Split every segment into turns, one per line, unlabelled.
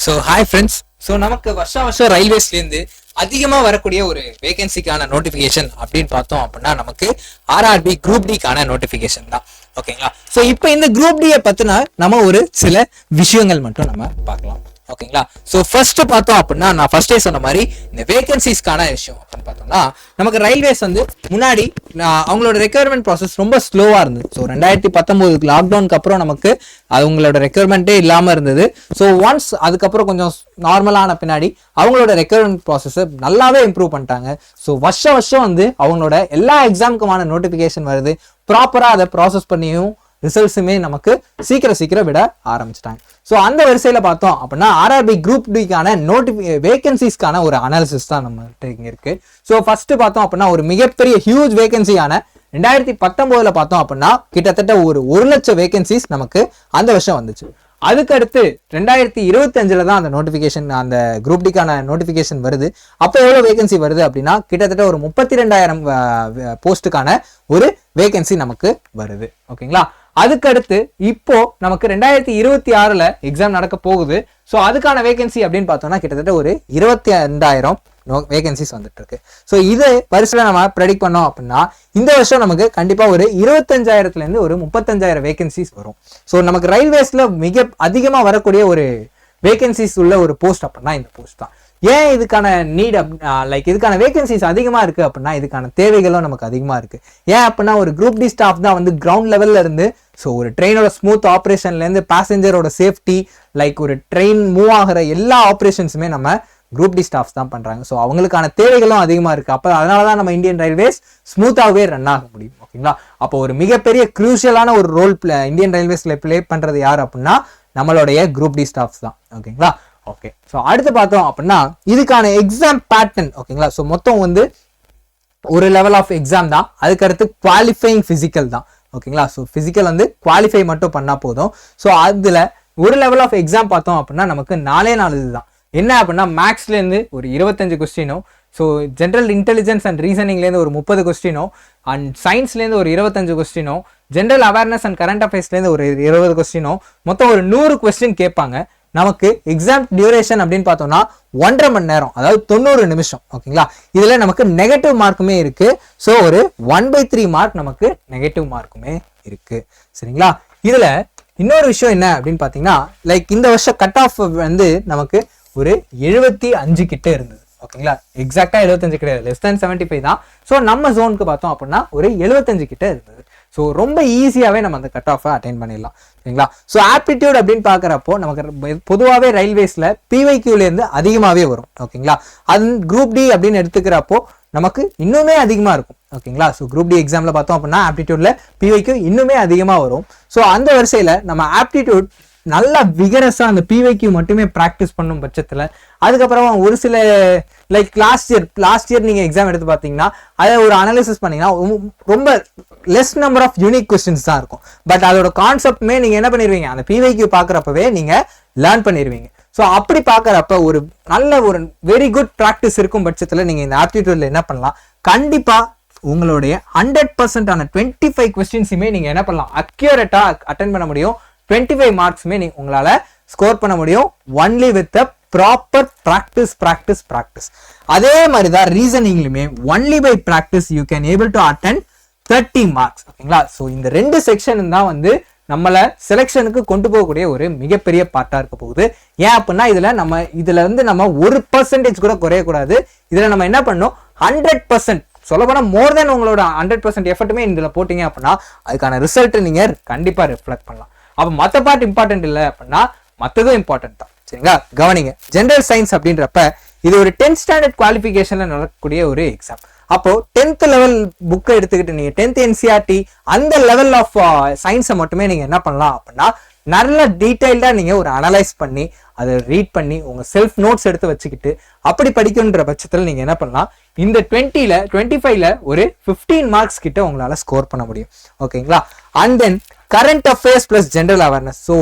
So hi friends. So நமக்கு வருஷம் ரயில்வேஸ்லேருந்து அதிகமாக வரக்கூடிய ஒரு வேகன்சிக்கான நோட்டிஃபிகேஷன் அப்படின்னு பார்த்தோம் அப்படின்னா நமக்கு ஆர்ஆர்பி குரூப் டிக்கான நோட்டிஃபிகேஷன் தான். ஓகேங்களா? ஸோ இப்போ இந்த குரூப் டியை பற்றின நம்ம ஒரு சில விஷயங்கள் மட்டும் நம்ம பார்க்கலாம். ஓகேங்களா? ஸோ ஃபர்ஸ்ட் பார்த்தோம் அப்படின்னா நான் ஃபர்ஸ்டே சொன்ன மாதிரி இந்த வேகன்சிஸ்க்கான விஷயம் அப்படின்னு பார்த்தோம்னா நமக்கு ரயில்வேஸ் வந்து முன்னாடி அவங்களோட ரெக்யர்மெண்ட் ப்ராசஸ் ரொம்ப ஸ்லோவாக இருந்தது. ஸோ 2019 லாக்டவுனுக்கு அப்புறம் நமக்கு அவங்களோட ரெக்யர்மெண்ட்டே இல்லாமல் இருந்தது. ஸோ ஒன்ஸ் அதுக்கப்புறம் கொஞ்சம் நார்மலான பின்னாடி அவங்களோட ரெக்யர்மெண்ட் ப்ராசஸை நல்லாவே இம்ப்ரூவ் பண்ணிட்டாங்க. ஸோ வருஷம் வந்து அவங்களோட எல்லா எக்ஸாமுக்குமான நோட்டிஃபிகேஷன் வருது. ப்ராப்பராக அதை ப்ராசஸ் பண்ணியும் ரிசல்ட்ஸுமே நமக்கு சீக்கிரம் விட ஆரம்பிச்சிட்டாங்க. ஸோ அந்த வரிசையில் பார்த்தோம் அப்படின்னா ஆர்ஆர்பி குரூப் டிக்கான வேகன்சிஸ்க்கான ஒரு அனாலிசிஸ் தான் நம்மகிட்ட இங்கே இருக்கு. ஸோ ஃபர்ஸ்ட் பார்த்தோம் அப்படின்னா ஒரு மிகப்பெரிய ஹியூஜ் வேகன்சியான 2019 பார்த்தோம் அப்படின்னா கிட்டத்தட்ட ஒரு 1 லட்சம் வேகன்சிஸ் நமக்கு அந்த வருஷம் வந்துச்சு. அதுக்கடுத்து 2025 தான் அந்த நோட்டிஃபிகேஷன், அந்த குரூப் டிக்கான நோட்டிஃபிகேஷன் வருது. அப்போ எவ்வளோ வேகன்சி வருது அப்படின்னா கிட்டத்தட்ட ஒரு 32,000 போஸ்ட்டுக்கான ஒரு வேகன்சி நமக்கு வருது. ஓகேங்களா? அதுக்கடுத்து இப்போ நமக்கு 2026 எக்ஸாம் நடக்க போகுது. ஸோ அதுக்கான வேகன்சி அப்படின்னு பார்த்தோம்னா கிட்டத்தட்ட ஒரு 22,000 வேகன்சிஸ் வந்துட்டு இருக்கு. ஸோ இது வரிசையில் நம்ம ப்ரெடிக்ட் பண்ணோம் அப்படின்னா இந்த வருஷம் நமக்கு கண்டிப்பாக ஒரு 25,000 ஒரு 35,000 வேகன்சிஸ் வரும். ஸோ நமக்கு ரயில்வேஸ்ல மிக அதிகமாக வரக்கூடிய ஒரு வேகன்சிஸ் உள்ள ஒரு போஸ்ட் அப்படின்னா இந்த போஸ்ட் தான். ஏன் இதுக்கான நீட் இதுக்கான வேகன்சிஸ் அதிகமாக இருக்குது அப்படின்னா இதுக்கான தேவைகளும் நமக்கு அதிகமாக இருக்குது. ஏன் அப்படின்னா ஒரு குரூப் டி ஸ்டாஃப் தான் வந்து கிரவுண்ட் லெவலில் இருந்து ஸோ ஒரு ட்ரெயினோட ஸ்மூத் ஆப்ரேஷன்லேருந்து பேசஞ்சரோட சேஃப்டி ஒரு ட்ரெயின் மூவ் ஆகிற எல்லா ஆப்ரேஷன்ஸுமே நம்ம குரூப் டி ஸ்டாஃப்ஸ் தான் பண்ணுறாங்க. ஸோ அவங்களுக்கான தேவைகளும் அதிகமாக இருக்குது. அப்போ அதனால தான் நம்ம இந்தியன் ரயில்வேஸ் ஸ்மூத்தாகவே ரன் ஆக முடியும். ஓகேங்களா? அப்போ ஒரு மிகப்பெரிய க்ரூஷியலான ஒரு ரோல் இந்தியன் ரயில்வேஸில் ப்ளே பண்ணுறது யார் அப்படின்னா நம்மளுடைய குரூப் டி ஸ்டாஃப்ஸ் தான். ஓகேங்களா? ஓகே. ஸோ அடுத்து பார்த்தோம் அப்படின்னா இதுக்கான எக்ஸாம் பேட்டர்ன். ஓகேங்களா? ஸோ மொத்தம் வந்து ஒரு லெவல் ஆஃப் எக்ஸாம் தான். அதுக்கடுத்து குவாலிஃபைங் ஃபிசிக்கல் தான். ஓகேங்களா? ஸோ ஃபிசிக்கல் வந்து குவாலிஃபை மட்டும் பண்ணால் போதும். ஸோ அதில் ஒரு லெவல் ஆஃப் எக்ஸாம் பார்த்தோம் அப்படின்னா நமக்கு 4 இதுதான். என்ன அப்படின்னா மேக்ஸ்லேருந்து ஒரு 25 கொஸ்டினும், ஸோ ஜென்ரல் இன்டெலிஜென்ஸ் அண்ட் ரீசனிங்லேருந்து ஒரு 30 கொஸ்டினும், அண்ட் சயின்ஸ்லேருந்து ஒரு 25 கொஸ்டினும், ஜென்ரல் அவேர்னஸ் அண்ட் கரண்ட் அஃபேர்ஸ்லேருந்து ஒரு 20 கொஸ்டினும், மொத்தம் ஒரு 100 கொஸ்டின் கேட்பாங்க. நமக்கு எக்ஸாம் டியூரேஷன் அப்படின்னு பார்த்தோம்னா 1.5 மணி நேரம், அதாவது 90 நிமிஷம். ஓகேங்களா? இதுல நமக்கு நெகட்டிவ் மார்க்குமே இருக்கு. ஸோ ஒரு 1/3 மார்க் நமக்கு நெகட்டிவ் மார்க்குமே இருக்கு. சரிங்களா? இதுல இன்னொரு விஷயம் என்ன அப்படின்னு பார்த்தீங்கன்னா இந்த வருஷம் கட் ஆஃப் வந்து நமக்கு ஒரு 75 கிட்ட இருந்தது. ஓகேங்களா? எக்ஸாக்டா 75 கிடையாது, லெஸ் தேன் 75 தான். ஸோ நம்ம ஜோனுக்கு பார்த்தோம் அப்படின்னா ஒரு 75 கிட்ட இருந்தது. ஸோ ரொம்ப ஈஸியாகவே நம்ம அந்த கட் ஆஃபை அட்டைன் பண்ணிடலாம். சரிங்களா? ஸோ ஆப்டிடியூட் அப்படின்னு பார்க்குறப்போ நமக்கு பொதுவாகவே ரயில்வேஸில் பிவைக்யூலேருந்து அதிகமாகவே வரும். ஓகேங்களா? அது குரூப் டி அப்படின்னு எடுத்துக்கிறப்போ நமக்கு இன்னுமே அதிகமாக இருக்கும். ஓகேங்களா? ஸோ குரூப் டி எக்ஸாமில் பார்த்தோம் அப்படின்னா ஆப்டிடியூட்ல பிவைக்யூ இன்னுமே அதிகமாக வரும். ஸோ அந்த வரிசையில் நம்ம ஆப்டிடியூட் நல்லா விகரஸாக அந்த பிவைக்யூ மட்டுமே ப்ராக்டிஸ் பண்ணும் பட்சத்தில் அதுக்கப்புறமா ஒரு சில லாஸ்ட் இயர் நீங்கள் எக்ஸாம் எடுத்து பார்த்தீங்கன்னா அதை ஒரு அனாலிசிஸ் பண்ணீங்கன்னா ரொம்ப less number of unique questions தான் இருக்கும். பட் அதோட கான்செப்ட்மே நீங்கள் என்ன பண்ணிடுவீங்க, அந்த பிவைக்யூ பார்க்குறப்பவே நீங்கள் லேர்ன் பண்ணிடுவீங்க. ஸோ அப்படி பார்க்குறப்ப ஒரு நல்ல ஒரு வெரி குட் ப்ராக்டிஸ் இருக்கும் பட்சத்தில் நீங்கள் இந்த ஆப்டிடியூட்ல என்ன பண்ணலாம், கண்டிப்பாக உங்களுடைய 100% 25 கொஸ்டின்ஸுமே நீங்கள் என்ன பண்ணலாம், அக்யூரேட்டாக அட்டென்ட் பண்ண முடியும். 25 மார்க்ஸுமே உங்களால ஸ்கோர் பண்ண முடியும். Only with proper practice. அதே மாதிரி தான் ரீசனிங்லுமே only by practice you can able to attend 30 marks. ஓகேங்களா? ஸோ இந்த 2 செக்ஷன் தான் வந்து நம்மளை செலெக்ஷனுக்கு கொண்டு போகக்கூடிய ஒரு மிகப்பெரிய பார்ட்டா இருக்க போகுது. ஏன் அப்படின்னா இதுல வந்து நம்ம 1% கூட குறையக்கூடாது. இதுல நம்ம என்ன பண்ணணும், 100% சொல்ல போனா மோர் தென் உங்களோட 100% எஃபர்ட்டுமே இதுல போட்டீங்க அப்படின்னா அதுக்கான ரிசல்ட் நீங்க கண்டிப்பா ரிஃப்ளெக்ட் பண்ணலாம். அப்ப மற்ற பார்ட் இம்பார்ட்டன்ட் இல்லை அப்படின்னா மற்றதும் இம்பார்ட்டன்ட் தான். சரிங்களா? கவனிங்க. ஜென்ரல் சயின்ஸ் அப்படின்றப்ப இது ஒரு 10th ஸ்டாண்டர்ட் குவாலிஃபிகேஷன்ல நடக்கக்கூடிய ஒரு எக்ஸாம். அப்போ 10th லெவல் புக்கை எடுத்துக்கிட்டு நீங்க 10th NCERT அந்த லெவல் ஆஃப் சயின்ஸை மட்டுமே நீங்க என்ன பண்ணலாம் அப்படின்னா நல்ல டீடைல்டா நீங்க ஒரு அனலைஸ் பண்ணி அதை ரீட் பண்ணி உங்க செல்ஃப் நோட்ஸ் எடுத்து வச்சுக்கிட்டு அப்படி படிக்கணுன்ற பட்சத்தில் நீங்க என்ன பண்ணலாம், இந்த 25ல ஒரு 15 மார்க்ஸ் கிட்ட உங்களால ஸ்கோர் பண்ண முடியும். ஓகேங்களா? And then current affairs plus general awareness. So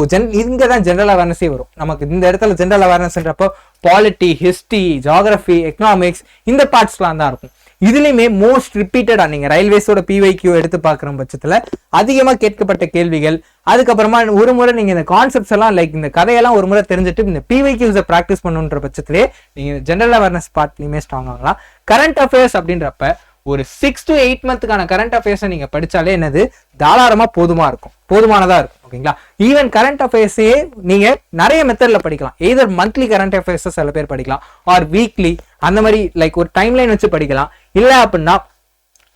இங்கே தான் ஜென்ரல் அவேர்னஸே வரும் நமக்கு. இந்த இடத்துல ஜென்ரல் அவேர்னஸ்ன்றப்போ பாலிட்டி, ஹிஸ்ட்ரி, ஜியாகிரபி, எக்கனாமிக்ஸ் இந்த பார்ட்ஸ்லாம் தான் இருக்கும். இதுலயுமே மோஸ்ட் ரிப்பீட்டடா நீங்க ரயில்வேஸோட பிவைக்யூ எடுத்து பாக்குற பட்சத்துல அதிகமா கேட்கப்பட்ட கேள்விகள், அதுக்கப்புறமா ஒரு முறை நீங்க இந்த கான்செப்ட்ஸ் எல்லாம் லைக் இந்த கதையெல்லாம் ஒரு முறை தெரிஞ்சுட்டு இந்த பிவைக்யூஸை ப்ராக்டிஸ் பண்ணுன்ற பட்சத்திலே நீங்க ஜெனரல் அவேர்னஸ் பார்ட்லயுமே ஸ்ட்ராங் ஆகலாம். கரண்ட் அஃபேர்ஸ் அப்படின்றப்ப ஒரு 6 to 8 மந்த்துக்கான கரண்ட் அஃபேர்ஸை நீங்க படிச்சாலே என்னது தாராளமா போதுமானதா இருக்கும். ஓகேங்களா, ஈவன் கரண்ட் அஃபேர்ஸையே நீங்க நிறைய மெத்தட்ல படிக்கலாம். எய்தர் மந்த்லி கரண்ட் அஃபேர்ஸ் சில பேர் படிக்கலாம், ஆர் வீக்லி அந்த மாதிரி லைக் ஒரு டைம்லைன் வச்சு படிக்கலாம். இல்ல அப்படின்னா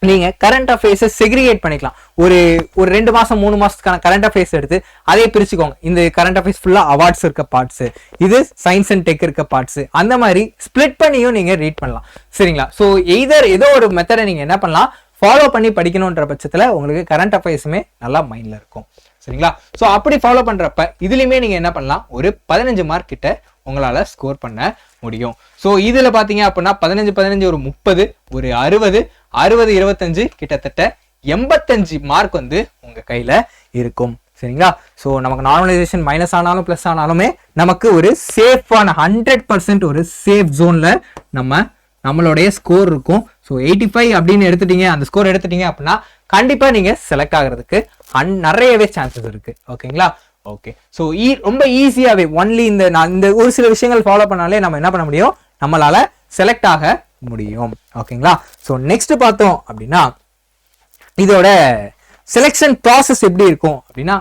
நீங்க கரண்ட் அஃபேர்ஸை செக்ரிகேட் பண்ணிக்கலாம். ஒரு 2 மாசம் 3 மாசத்துக்கான கரண்ட் அஃபேர்ஸ் எடுத்து அதே பிரிச்சுக்கோங்க. இந்த கரண்ட் அஃபேர்ஸ் ஃபுல்லா அவார்ட்ஸ் இருக்க பார்ட்ஸ், இது சயின்ஸ் அண்ட் டெக் இருக்க பார்ட்ஸ், அந்த மாதிரி ஸ்பிளிட் பண்ணியும் நீங்க ரீட் பண்ணலாம். சரிங்களா, ஸோ எய்தர் ஏதோ ஒரு மெத்தடை நீங்க என்ன பண்ணலாம், ஃபாலோ பண்ணி படிக்கணுன்ற பட்சத்துல உங்களுக்கு கரண்ட் அஃபேர்ஸுமே நல்லா மைண்ட்ல இருக்கும். சரிங்களா, ஸோ அப்படி ஃபாலோ பண்றப்ப இதுலயுமே நீங்க என்ன பண்ணலாம், ஒரு 15 மார்க் கிட்ட உங்களால ஸ்கோர் பண்ண முடியும். ஸோ இதுல பாத்தீங்க அப்படின்னா 15 ஒரு 30, ஒரு 60 25 கிட்டத்தட்ட 85 மார்க் வந்து உங்க கையில இருக்கும். சரிங்களா, ஸோ நமக்கு நார்மலைசேஷன் மைனஸ் ஆனாலும் பிளஸ் ஆனாலுமே நமக்கு ஒரு சேஃபான 100% ஒரு சேஃப் ஜோன்ல நம்மளுடைய ஸ்கோர் இருக்கும். ஸோ 85 அப்படின்னு எடுத்துட்டீங்க, அந்த ஸ்கோர் எடுத்துட்டீங்க அப்படின்னா கண்டிப்பா நீங்க செலக்ட் ஆகிறதுக்கு நிறையவே சான்சஸ் இருக்கு. ஓகேங்களா, ஓகே. ஸோ ரொம்ப ஈஸியாவே ஒன்லி இந்த ஒரு சில விஷயங்கள் ஃபாலோ பண்ணாலே நம்ம என்ன பண்ண முடியும், நம்மளால செலக்ட் ஆக முடியும். ஓகேங்களா, ஸோ நெக்ஸ்ட் பார்த்தோம் அப்படின்னா இதோட செலெக்ஷன் ப்ராசஸ் எப்படி இருக்கும் அப்படின்னா,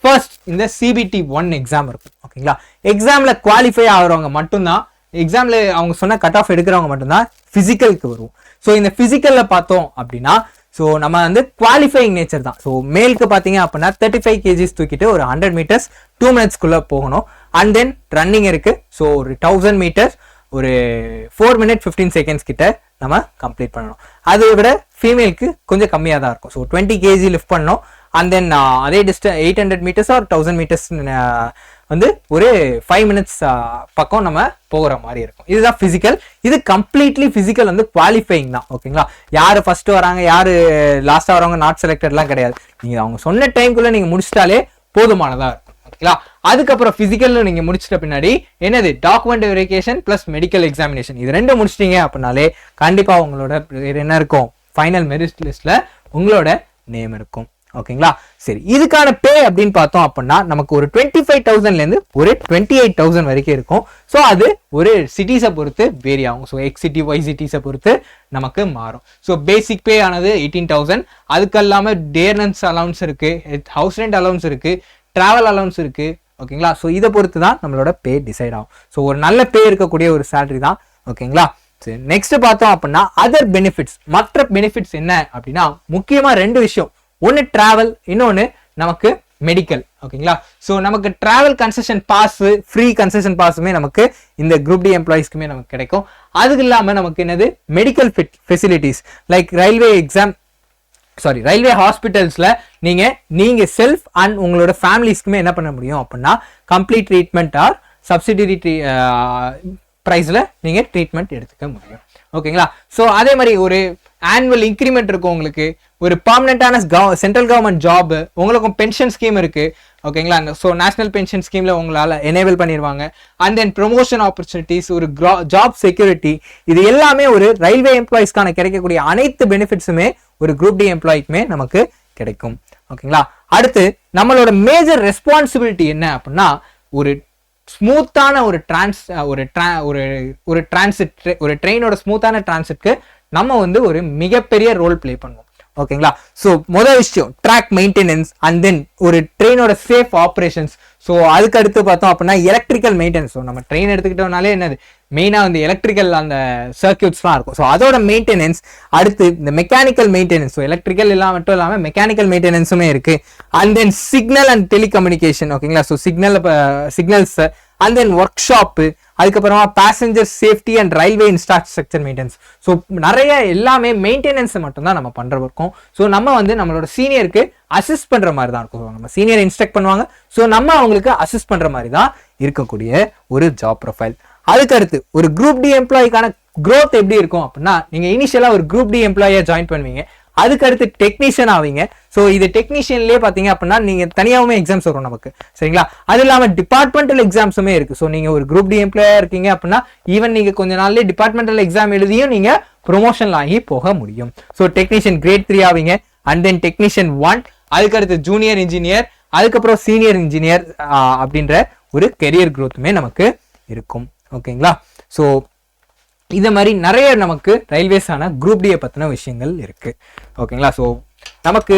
ஃபர்ஸ்ட் இந்த CBT 1 எக்ஸாம் இருக்கும். ஓகேங்களா, எக்ஸாம்ல குவாலிஃபை ஆகிறவங்க மட்டும்தான், எக்ஸாம்ல அவங்க சொன்ன கட் ஆஃப் எடுக்கிறவங்க மட்டும்தான் பிசிக்கலுக்கு வருவோம். ஸோ இந்த பிசிக்கல்ல பார்த்தோம் அப்படின்னா ஸோ நம்ம வந்து குவாலிஃபைங் நேச்சர் தான். ஸோ மேலுக்கு பார்த்தீங்க அப்படின்னா 35 kgs தூக்கிட்டு ஒரு 100 மீட்டர்ஸ் 2 minutesக்குள்ள போகணும். அண்ட் தென் ரன்னிங் இருக்கு. ஸோ ஒரு 1000 மீட்டர்ஸ் ஒரு 4 minutes 15 seconds கிட்ட நம்ம கம்ப்ளீட் பண்ணணும். அதை விட ஃபீமேலுக்கு கொஞ்சம் கம்மியாக தான் இருக்கும். ஸோ 20 kg லிஃப்ட் பண்ணணும். அண்ட் தென் அதே டிஸ்டன்ஸ் 800 மீட்டர்ஸ் ஆர் 1000 மீட்டர்ஸ் வந்து ஒரு 5 minutes பக்கம் நம்ம போகிற மாதிரி இருக்கும். இதுதான் பிசிக்கல். இது கம்ப்ளீட்லி பிசிக்கல் வந்து குவாலிஃபைங் தான். ஓகேங்களா, யாரு ஃபர்ஸ்ட் வராங்க யாரு லாஸ்டா வரவங்க நாட் செலக்டட்லாம் கிடையாது. நீங்க அவங்க சொன்ன டைம்குள்ள நீங்க முடிச்சிட்டாலே போதுமானதா இருக்கும். ஓகேங்களா, அதுக்கப்புறம் பிசிக்கல் நீங்க முடிச்சிட்ட பின்னாடி என்னது document verification plus medical examination, இது ரெண்டும் முடிச்சிட்டீங்க அப்படின்னாலே கண்டிப்பா உங்களோட என்ன இருக்கும், ஃபைனல் மெரிட் லிஸ்ட்ல உங்களோட நேம் இருக்கும். ஓகேங்களா, சரி. இதுக்கான பே அப்படின்னு பார்த்தோம் அப்படின்னா நமக்கு ஒரு 25,000ல இருந்து ஒரு 28,000 வரைக்கும் இருக்கும். ஸோ அது ஒரு சிட்டிஸை பொறுத்து வேரி ஆகும். ஸோ எக்ஸ் சிட்டி ஒய் சிட்டிஸை பொறுத்து நமக்கு மாறும். ஸோ பேசிக் பே ஆனது 18,000. அதுக்கு இல்லாம டேர்னன்ஸ் அலவுன்ஸ் இருக்கு, ஹவுஸ் ரெண்ட் அலவுன்ஸ் இருக்கு, டிராவல் அலவுன்ஸ் இருக்கு. ஓகேங்களா, ஸோ இதை பொறுத்து தான் நம்மளோட பே டிசைட் ஆகும். ஸோ ஒரு நல்ல பே இருக்கக்கூடிய ஒரு சேலரி தான். ஓகேங்களா, சரி. நெக்ஸ்ட் பார்த்தோம் அப்படின்னா அதர் பெனிஃபிட்ஸ். மற்ற பெனிஃபிட்ஸ் என்ன அப்படின்னா முக்கியமா 2 விஷயம். ஒன்று டிராவல், இன்னொன்று நமக்கு மெடிக்கல். ஓகேங்களா, ஸோ நமக்கு travel concession pass, free concession பாஸுமே நமக்கு இந்த குரூப் டி எம்ப்ளாயிஸ்க்குமே நமக்கு கிடைக்கும். அதுக்கு இல்லாமல் நமக்கு என்னது மெடிக்கல் ஃபெசிலிட்டிஸ் லைக் ரயில்வே ஹாஸ்பிட்டல்ஸ்ல நீங்க செல்ஃப் அண்ட் உங்களோட ஃபேமிலிஸ்க்குமே என்ன பண்ண முடியும் அப்படின்னா கம்ப்ளீட் ட்ரீட்மெண்ட் ஆர் சப்சிடரி ப்ரைஸ்ல நீங்க ட்ரீட்மெண்ட் எடுத்துக்க முடியும். ஓகேங்களா, ஸோ அதே மாதிரி ஒரு ஆனுவல் இன்க்ரிமெண்ட் இருக்கும் உங்களுக்கு, ஒரு பர்மனண்டான சென்ட்ரல் கவர்மெண்ட் ஜாப், உங்களுக்கும் பென்ஷன் ஸ்கீம் இருக்கு. ஓகேங்களா, ஸோ நேஷனல் பென்ஷன் ஸ்கீம்ல உங்களால எனேபிள் பண்ணிடுவாங்க. அண்ட் தென் ப்ரொமோஷன் ஆப்பர்ச்சுனிட்டிஸ், ஒரு ஜாப் செக்யூரிட்டி, இது எல்லாமே ஒரு ரயில்வே எம்ப்ளாயிஸ்க்கான கிடைக்கக்கூடிய அனைத்து பெனிஃபிட்ஸுமே ஒரு குரூப் டி எம்ப்ளாய்க்குமே நமக்கு கிடைக்கும். ஓகேங்களா, அடுத்து நம்மளோட மேஜர் ரெஸ்பான்சிபிலிட்டி என்ன அப்படின்னா ஒரு ஸ்மூத்தான ஒரு ட்ரெயினோட ஸ்மூத்தான டிரான்சிட்க்கு நம்ம வந்து ஒரு மிகப்பெரிய ரோல் பிளே பண்ணுவோம். ஓகேங்களா, ஸோ முதல் விஷயம் ட்ராக் மெயின்டெனன்ஸ் அண்ட் தென் ஒரு ட்ரெயினோட சேஃப் ஆப்ரேஷன்ஸ். ஸோ அதுக்கு அடுத்து பார்த்தோம் அப்படின்னா எலக்ட்ரிக்கல் மெயின்டெனன்ஸ். ஸோ நம்ம ட்ரெயின் எடுத்துக்கிட்டோம்னாலே என்னது மெயினாக வந்து எலக்ட்ரிக்கல் அந்த சர்க்கியூட்ஸ்லாம் இருக்கும். ஸோ அதோட மெயின்டெனன்ஸ். அடுத்து இந்த மெக்கானிக்கல் மெயின்டெனன்ஸ். ஸோ எலக்ட்ரிக்கல் மட்டும் இல்லாமல் மெக்கானிக்கல் மெயின்டெனன்ஸுமே இருக்கு. And then signal and telecommunication. ஓகேங்களா, so signals and then workshop, அதுக்கப்புறமா passenger safety and railway infrastructure maintenance. So நிறைய எல்லாமே மெயின்டெனன்ஸ் மட்டும்தான் நம்ம பண்ற இருக்கும். ஸோ நம்ம வந்து நம்மளோட சீனியருக்கு அசிஸ்ட் பண்ற மாதிரி தான் இருக்கும். நம்ம சீனியர் இன்ஸ்ட்ரக்ட் பண்ணுவாங்க, ஸோ நம்ம அவங்களுக்கு அசிஸ்ட் பண்ற மாதிரி தான் இருக்கக்கூடிய ஒரு ஜாப் ப்ரொஃபைல். அதுக்கடுத்து ஒரு குரூப் டி எம்ப்ளாய்க்கான growth எப்படி இருக்கும் அப்படின்னா நீங்க இனிஷியலா ஒரு குரூப் டி எம்ப்ளாயியா ஜாயின் பண்ணுவீங்க. அதுக்கு அடுத்து டெக்னீஷியன் ஆவீங்க. ஸோ இது டெக்னீஷியன்லேயே பார்த்தீங்க அப்படின்னா நீங்கள் தனியாகவுமே எக்ஸாம்ஸ் வரும் நமக்கு, சரிங்களா? அது இல்லாமல் டிபார்ட்மெண்டல் எக்ஸாம்ஸுமே இருக்குது. ஸோ நீங்கள் ஒரு குரூப் டி எம்ப்ளாயாக இருக்கீங்க அப்படின்னா ஈவன் நீங்கள் கொஞ்ச நாள்லேயே டிபார்ட்மெண்டல் எக்ஸாம் எழுதியும் நீங்கள் ப்ரொமோஷன் ஆகி போக முடியும். ஸோ டெக்னீஷியன் கிரேட் 3 ஆவீங்க. அண்ட் தென் டெக்னீஷியன் 1, அதுக்கடுத்து ஜூனியர் இன்ஜினியர், அதுக்கப்புறம் சீனியர் இன்ஜினியர் அப்படின்ற ஒரு கெரியர் க்ரோத்துமே நமக்கு இருக்கும். ஓகேங்களா? ஸோ இதை மாதிரி நிறைய நமக்கு ரயில்வேஸான குரூப் டியை பற்றின விஷயங்கள் இருக்குது. ஓகேங்களா? ஸோ நமக்கு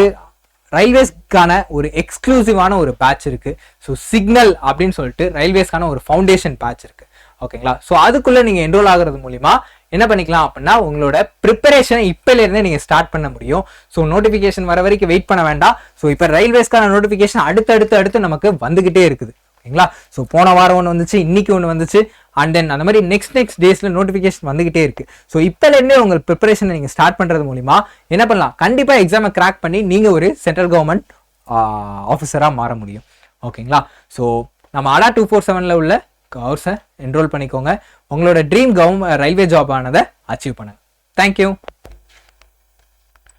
ரயில்வேஸ்க்கான ஒரு எக்ஸ்க்ளூசிவான ஒரு பேட்ச் இருக்குது. ஸோ சிக்னல் அப்படின்னு சொல்லிட்டு ரயில்வேஸ்க்கான ஒரு ஃபவுண்டேஷன் பேட்ச் இருக்குது. ஓகேங்களா? ஸோ அதுக்குள்ளே நீங்கள் என்ரோல் ஆகிறது மூலிமா என்ன பண்ணிக்கலாம் அப்படின்னா உங்களோட ப்ரிப்பரேஷனை இப்போலேருந்தே நீங்கள் ஸ்டார்ட் பண்ண முடியும். ஸோ நோட்டிஃபிகேஷன் வர வரைக்கும் வெயிட் பண்ண வேண்டாம். ஸோ இப்போ ரயில்வேஸ்க்கான நோட்டிஃபிகேஷன் அடுத்து நமக்கு வந்துகிட்டே இருக்குது. ஓகேங்களா? ஸோ போன வாரம் ஒன்று வந்துச்சு, இன்னைக்கு ஒன்று வந்துச்சு, அண்ட் தென் அந்த மாதிரி நெக்ஸ்ட் டேஸில் நோட்டிஃபிகேஷன் வந்துகிட்டே இருக்கு. ஸோ இப்போலேருந்தே உங்கள் ப்ரிப்பரேஷனை நீங்கள் ஸ்டார்ட் பண்ணுறது மூலிமா என்ன பண்ணலாம், கண்டிப்பாக எக்ஸாமை கிராக் பண்ணி நீங்கள் ஒரு சென்ட்ரல் கவர்மெண்ட் ஆஃபீஸராக மாற முடியும். ஓகேங்களா? ஸோ நம்ம ADA 247 உள்ள கோர்ஸை என்ரோல் பண்ணிக்கோங்க. உங்களோட ட்ரீம் ரயில்வே ஜாப் ஆனதை அச்சீவ் பண்ணுங்க. தேங்க்யூ.